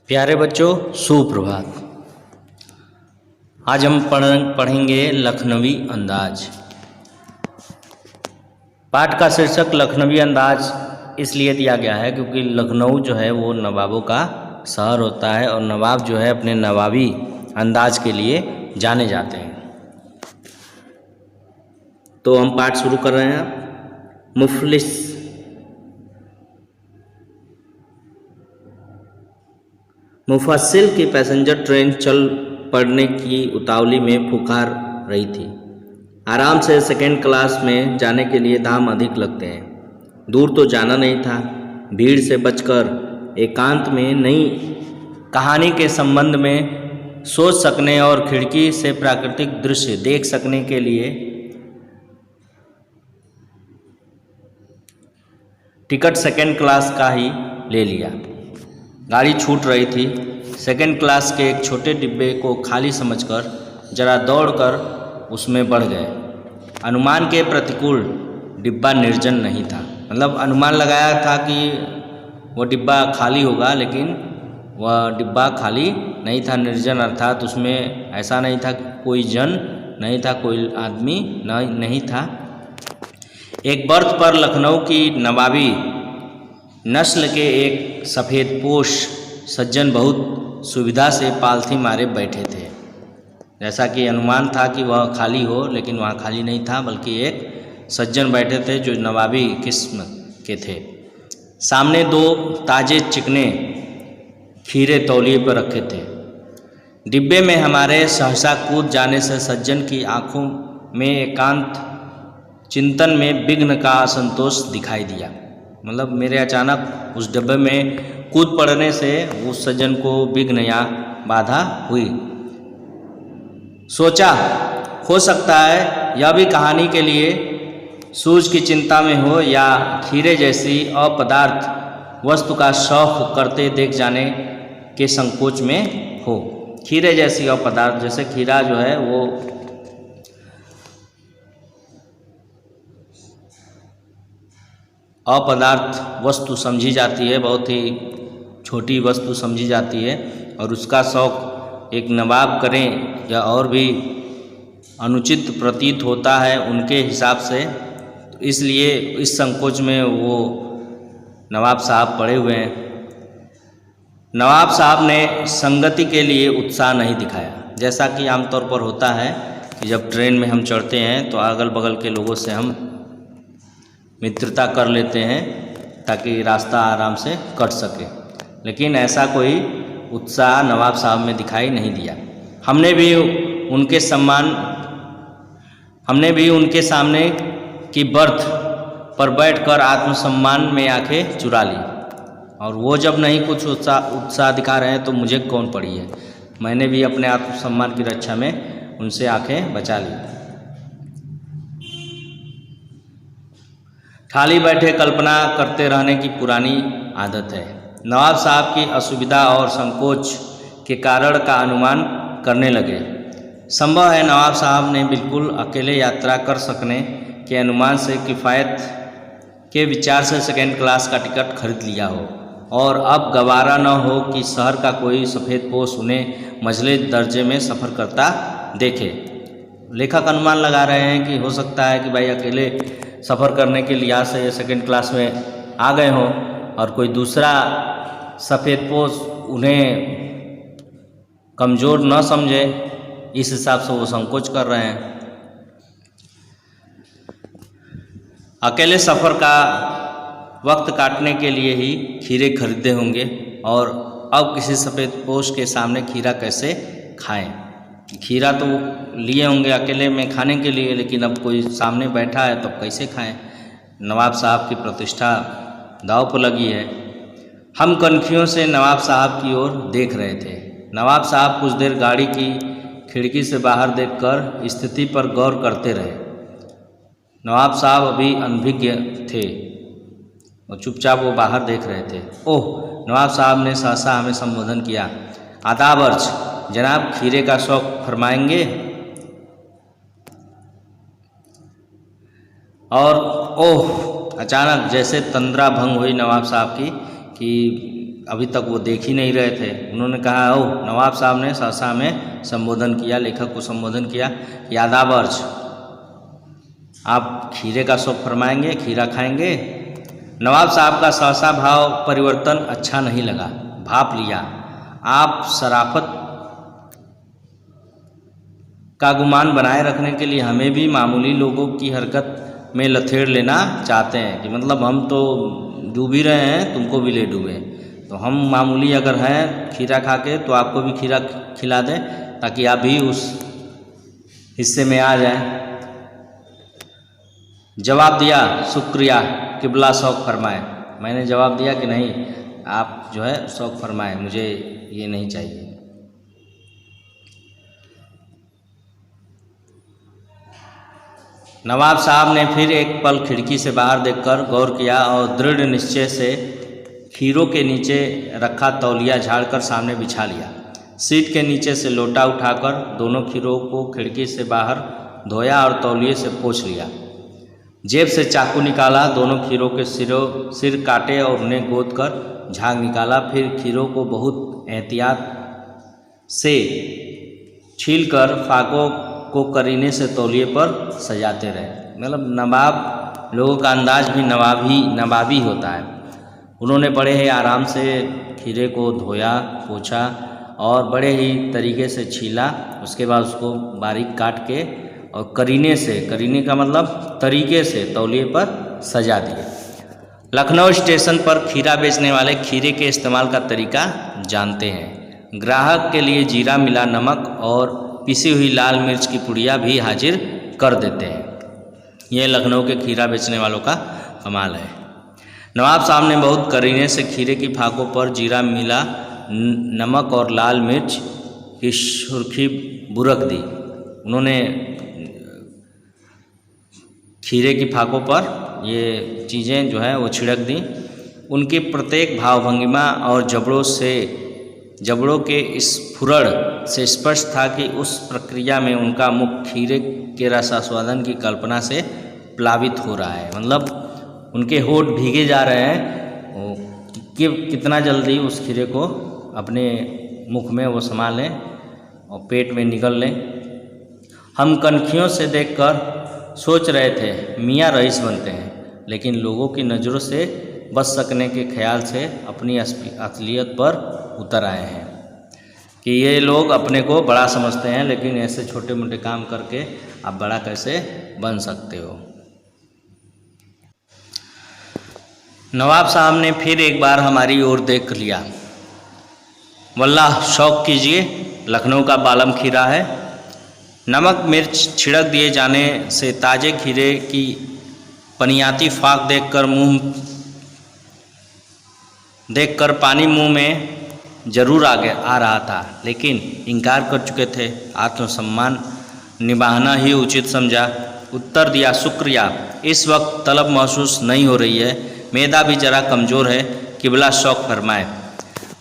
प्यारे बच्चों, सुप्रभात। आज हम पढ़ेंगे लखनवी अंदाज। पाठ का शीर्षक लखनवी अंदाज इसलिए दिया गया है क्योंकि लखनऊ जो है वो नवाबों का शहर होता है और नवाब जो है अपने नवाबी अंदाज के लिए जाने जाते हैं। तो हम पाठ शुरू कर रहे हैं। मुफलिस। मुफस्सिल की पैसेंजर ट्रेन चल पड़ने की उतावली में फुकार रही थी। आराम से सेकेंड क्लास में जाने के लिए दाम अधिक लगते हैं। दूर तो जाना नहीं था। भीड़ से बचकर एकांत में नई कहानी के संबंध में सोच सकने और खिड़की से प्राकृतिक दृश्य देख सकने के लिए टिकट सेकेंड क्लास का ही ले लिया। गाड़ी छूट रही थी। सेकेंड क्लास के एक छोटे डिब्बे को खाली समझकर जरा दौड़कर उसमें बढ़ गए। अनुमान के प्रतिकूल डिब्बा निर्जन नहीं था। मतलब अनुमान लगाया था कि वो डिब्बा खाली होगा, लेकिन वह डिब्बा खाली नहीं था। निर्जन अर्थात उसमें ऐसा नहीं था कि कोई जन नहीं था, कोई आदमी नहीं था। एक बर्थ पर लखनऊ की नवाबी नस्ल के एक सफ़ेदपोश सज्जन बहुत सुविधा से पालथी मारे बैठे थे। जैसा कि अनुमान था कि वह खाली हो, लेकिन वहाँ खाली नहीं था, बल्कि एक सज्जन बैठे थे जो नवाबी किस्म के थे। सामने दो ताजे चिकने खीरे तौलिए पर रखे थे। डिब्बे में हमारे सहसा कूद जाने से सज्जन की आंखों में एकांत चिंतन में विघ्न का असंतोष दिखाई दिया। मतलब मेरे अचानक उस डब्बे में कूद पड़ने से उस सज्जन को विघ्न या बाधा हुई। सोचा, हो सकता है यह भी कहानी के लिए सूझ की चिंता में हो या खीरे जैसी अपदार्थ वस्तु का शौक करते देख जाने के संकोच में हो। खीरे जैसी अपदार्थ, जैसे खीरा जो है वो अपदार्थ वस्तु समझी जाती है, बहुत ही छोटी वस्तु समझी जाती है, और उसका शौक एक नवाब करें या और भी अनुचित प्रतीत होता है उनके हिसाब से। तो इसलिए इस संकोच में वो नवाब साहब पड़े हुए हैं। नवाब साहब ने संगति के लिए उत्साह नहीं दिखाया। जैसा कि आमतौर पर होता है कि जब ट्रेन में हम चढ़ते हैं तो अगल बगल के लोगों से हम मित्रता कर लेते हैं ताकि रास्ता आराम से कट सके, लेकिन ऐसा कोई उत्साह नवाब साहब में दिखाई नहीं दिया। हमने भी उनके सामने की बर्थ पर बैठकर आत्मसम्मान में आंखें चुरा ली, और वो जब नहीं कुछ उत्साह दिखा रहे हैं तो मुझे कौन पड़ी है। मैंने भी अपने आत्मसम्मान की रक्षा में उनसे आंखें बचा ली। खाली बैठे कल्पना करते रहने की पुरानी आदत है। नवाब साहब की असुविधा और संकोच के कारण का अनुमान करने लगे। संभव है नवाब साहब ने बिल्कुल अकेले यात्रा कर सकने के अनुमान से किफ़ायत के विचार से सेकेंड क्लास का टिकट खरीद लिया हो, और अब गवारा न हो कि शहर का कोई सफ़ेदपोश उन्हें मझले दर्जे में सफ़र करता देखे। लेखक अनुमान लगा रहे हैं कि हो सकता है कि भाई अकेले सफ़र करने के लिहाज से ये सेकेंड क्लास में आ गए हों और कोई दूसरा सफ़ेदपोश उन्हें कमज़ोर न समझे, इस हिसाब से वो संकोच कर रहे हैं। अकेले सफ़र का वक्त काटने के लिए ही खीरे खरीदे होंगे, और अब किसी सफ़ेदपोश के सामने खीरा कैसे खाएं। खीरा तो लिए होंगे अकेले में खाने के लिए, लेकिन अब कोई सामने बैठा है तो कैसे खाएं। नवाब साहब की प्रतिष्ठा दांव पर लगी है। हम कनखियों से नवाब साहब की ओर देख रहे थे। नवाब साहब कुछ देर गाड़ी की खिड़की से बाहर देखकर स्थिति पर गौर करते रहे। नवाब साहब अभी अनभिज्ञ थे और चुपचाप वो बाहर देख रहे थे। ओह, नवाब साहब ने सहसा हमें संबोधन किया। आदाब अर्ज जनाब, खीरे का शौक फरमाएंगे? और ओह, अचानक जैसे तंद्रा भंग हुई नवाब साहब की कि अभी तक वो देख ही नहीं रहे थे। उन्होंने कहा, ओ नवाब साहब ने सहसा में संबोधन किया, लेखक को संबोधन किया कि आदाब अर्ज, आप खीरे का शौक फरमाएंगे, खीरा खाएंगे। नवाब साहब का सहसा भाव परिवर्तन अच्छा नहीं लगा, भाप लिया। आप शराफत का गुमान बनाए रखने के लिए हमें भी मामूली लोगों की हरकत में लथेड़ लेना चाहते हैं, कि मतलब हम तो डूब ही रहे हैं, तुमको भी ले डूबे, तो हम मामूली अगर हैं खीरा खा के तो आपको भी खीरा खिला दें ताकि आप भी उस हिस्से में आ जाएं। जवाब दिया, शुक्रिया किबला शौक फरमाए। मैंने जवाब दिया कि नहीं, आप जो है शौक फरमाए, मुझे ये नहीं चाहिए। नवाब साहब ने फिर एक पल खिड़की से बाहर देखकर गौर किया और दृढ़ निश्चय से खीरों के नीचे रखा तौलिया झाड़कर सामने बिछा लिया। सीट के नीचे से लोटा उठाकर दोनों खीरों को खिड़की से बाहर धोया और तौलिए से पोंछ लिया। जेब से चाकू निकाला, दोनों खीरों के सिर काटे और उन्हें गोद कर झाग निकाला। फिर खीरों को बहुत एहतियात से छीलकर फाकों को करीने से तौलिए पर सजाते रहे। मतलब नवाब लोगों का अंदाज भी नवाबी होता है। उन्होंने बड़े ही आराम से खीरे को धोया, पोंछा और बड़े ही तरीके से छीला। उसके बाद उसको बारीक काट के और करीने का मतलब तरीके से तौलिए पर सजा दिए। लखनऊ स्टेशन पर खीरा बेचने वाले खीरे के इस्तेमाल का तरीका जानते हैं। ग्राहक के लिए जीरा मिला नमक और पिसी हुई लाल मिर्च की पुड़िया भी हाजिर कर देते हैं। यह लखनऊ के खीरा बेचने वालों का कमाल है। नवाब साहब ने बहुत करीने से खीरे की फाकों पर जीरा मिला नमक और लाल मिर्च की सुर्खी बुरक दी। उन्होंने खीरे की फाकों पर ये चीज़ें जो है वो छिड़क दी। उनकी प्रत्येक भावभंगिमा और जबड़ों के स्फुरण से स्पष्ट था कि उस प्रक्रिया में उनका मुख खीरे के रसास्वादन की कल्पना से प्लावित हो रहा है। मतलब उनके होठ भीगे जा रहे हैं कि कितना जल्दी उस खीरे को अपने मुख में वो समा लें और पेट में निगल लें। हम कनखियों से देखकर सोच रहे थे मियाँ रईस बनते हैं, लेकिन लोगों की नज़रों से बच सकने के ख्याल से अपनी असलियत पर उतर आए हैं कि ये लोग अपने को बड़ा समझते हैं, लेकिन ऐसे छोटे मोटे काम करके आप बड़ा कैसे बन सकते हो। नवाब साहब ने फिर एक बार हमारी ओर देख लिया। वल्लाह शौक कीजिए, लखनऊ का बालम खीरा है। नमक मिर्च छिड़क दिए जाने से ताज़े खीरे की पनियाती फाक देखकर पानी मुंह में जरूर आ रहा था, लेकिन इनकार कर चुके थे। आत्मसम्मान निभाना ही उचित समझा। उत्तर दिया, शुक्रिया, इस वक्त तलब महसूस नहीं हो रही है, मैदा भी जरा कमज़ोर है, किबला शौक फरमाए।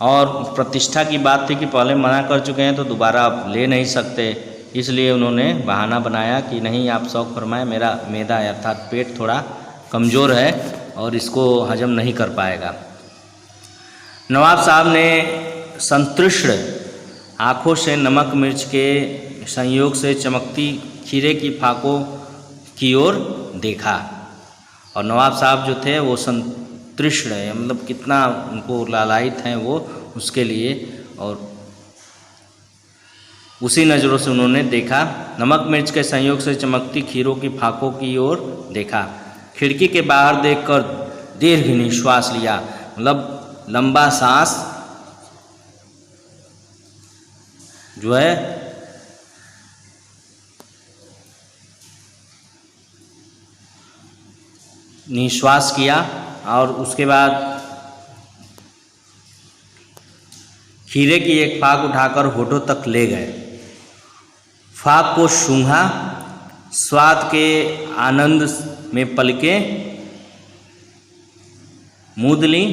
और प्रतिष्ठा की बात थी कि पहले मना कर चुके हैं तो दोबारा आप ले नहीं सकते, इसलिए उन्होंने बहाना बनाया कि नहीं आप शौक फरमाएं, मेरा मैदा अर्थात पेट थोड़ा कमज़ोर है और इसको हजम नहीं कर पाएगा। नवाब साहब ने संतुष्ट आँखों से नमक मिर्च के संयोग से चमकती खीरे की फाकों की ओर देखा और नवाब साहब जो थे वो संतुष्ट है, मतलब कितना उनको लालायित हैं वो उसके लिए, और उसी नज़रों से उन्होंने देखा। नमक मिर्च के संयोग से चमकती खीरों की फाकों की ओर देखा। खिड़की के बाहर देखकर दीर्घ निश्वास लिया, मतलब लंबा सांस जो है निश्वास किया और उसके बाद खीरे की एक फाक उठाकर होठों तक ले गए। फाक को सूंघा, स्वाद के आनंद में पलकें मूंद ली।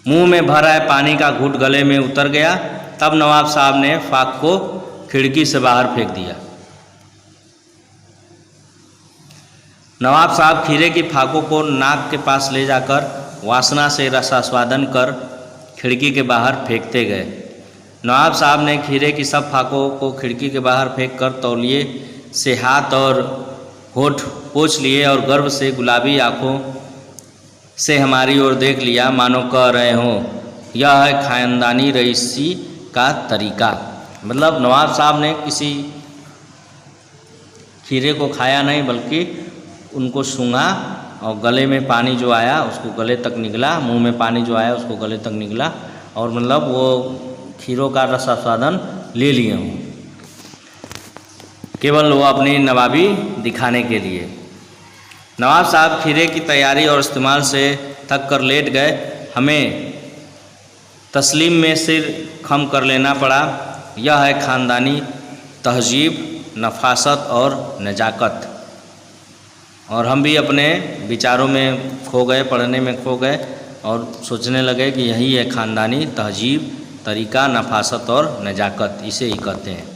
मुंह में भरा है पानी का घूंट गले में उतर गया। तब नवाब साहब ने फाक को खिड़की से बाहर फेंक दिया। नवाब साहब खीरे की फाकों को नाक के पास ले जाकर वासना से रसास्वादन कर खिड़की के बाहर फेंकते गए। नवाब साहब ने खीरे की सब फाकों को खिड़की के बाहर फेंक कर तौलिए से हाथ और होठ पोंछ लिए और गर्व से गुलाबी आँखों से हमारी ओर देख लिया, मानो कह रहे हों यह है खानदानी रईसी का तरीका। मतलब नवाब साहब ने किसी खीरे को खाया नहीं, बल्कि उनको सूंघा और गले में पानी जो आया उसको गले तक निकला, मुंह में पानी जो आया उसको गले तक निकला, और मतलब वो खीरों का रसास्वादन ले लिए हों, केवल वो अपनी नवाबी दिखाने के लिए। नवाब साहब खीरे की तैयारी और इस्तेमाल से थक कर लेट गए। हमें तस्लीम में सिर खम कर लेना पड़ा। यह है ख़ानदानी तहजीब, नफासत और नजाकत। और हम भी अपने विचारों में खो गए, पढ़ने में खो गए और सोचने लगे कि यही है ख़ानदानी तहजीब, तरीका, नफासत और नजाकत, इसे ही कहते हैं।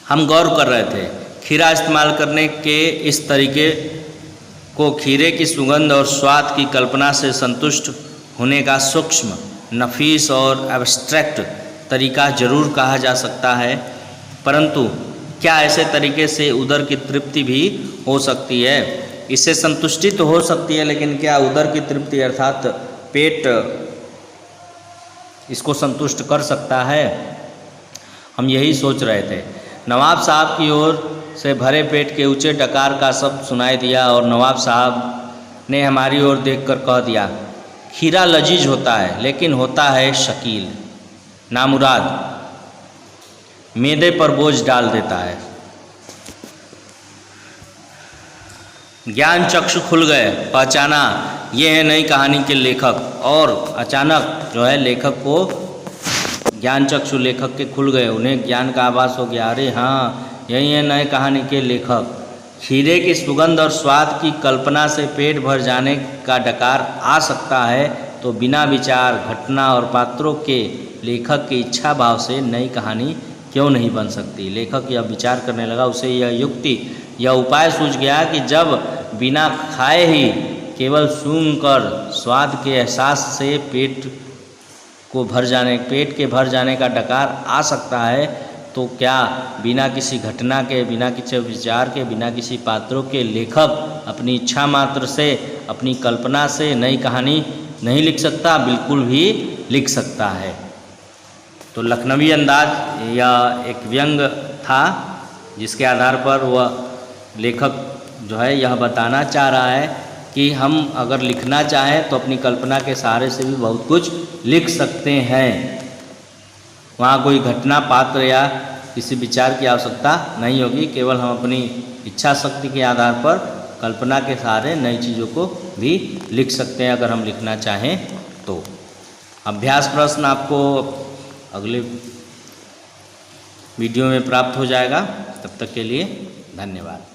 हम गौर कर रहे थे खीरा इस्तेमाल करने के इस तरीके को खीरे की सुगंध और स्वाद की कल्पना से संतुष्ट होने का सूक्ष्म, नफीस और एब्स्ट्रैक्ट तरीका जरूर कहा जा सकता है, परंतु क्या ऐसे तरीके से उदर की तृप्ति भी हो सकती है? इससे संतुष्टि तो हो सकती है, लेकिन क्या उदर की तृप्ति अर्थात पेट इसको संतुष्ट कर सकता है? हम यही सोच रहे थे। नवाब साहब की ओर से भरे पेट के ऊंचे डकार का शब्द सुनाई दिया और नवाब साहब ने हमारी ओर देखकर कह दिया, खीरा लजीज होता है लेकिन होता है शकील, नामुराद, मैदे पर बोझ डाल देता है। ज्ञान चक्षु खुल गए, पहचाना ये है नई कहानी के लेखक। और अचानक जो है लेखक को ज्ञान चक्षु लेखक के खुल गए, उन्हें ज्ञान का आभास हो गया, अरे हाँ यही है नए कहानी के लेखक। खीरे की सुगंध और स्वाद की कल्पना से पेट भर जाने का डकार आ सकता है तो बिना विचार, घटना और पात्रों के लेखक की इच्छा भाव से नई कहानी क्यों नहीं बन सकती? लेखक यह विचार करने लगा, उसे यह युक्ति, यह उपाय सूझ गया कि जब बिना खाए ही केवल सूंघकर स्वाद के एहसास से पेट के भर जाने का डकार आ सकता है, तो क्या बिना किसी घटना के, बिना किसी विचार के, बिना किसी पात्रों के लेखक अपनी इच्छा मात्र से, अपनी कल्पना से नई कहानी नहीं लिख सकता? बिल्कुल भी लिख सकता है। तो लखनवी अंदाज या एक व्यंग था जिसके आधार पर वह लेखक जो है यह बताना चाह रहा है कि हम अगर लिखना चाहें तो अपनी कल्पना के सहारे से भी बहुत कुछ लिख सकते हैं। वहाँ कोई घटना, पात्र या किसी विचार की आवश्यकता नहीं होगी, केवल हम अपनी इच्छा शक्ति के आधार पर कल्पना के सहारे नई चीज़ों को भी लिख सकते हैं अगर हम लिखना चाहें तो। अभ्यास प्रश्न आपको अगले वीडियो में प्राप्त हो जाएगा। तब तक के लिए धन्यवाद।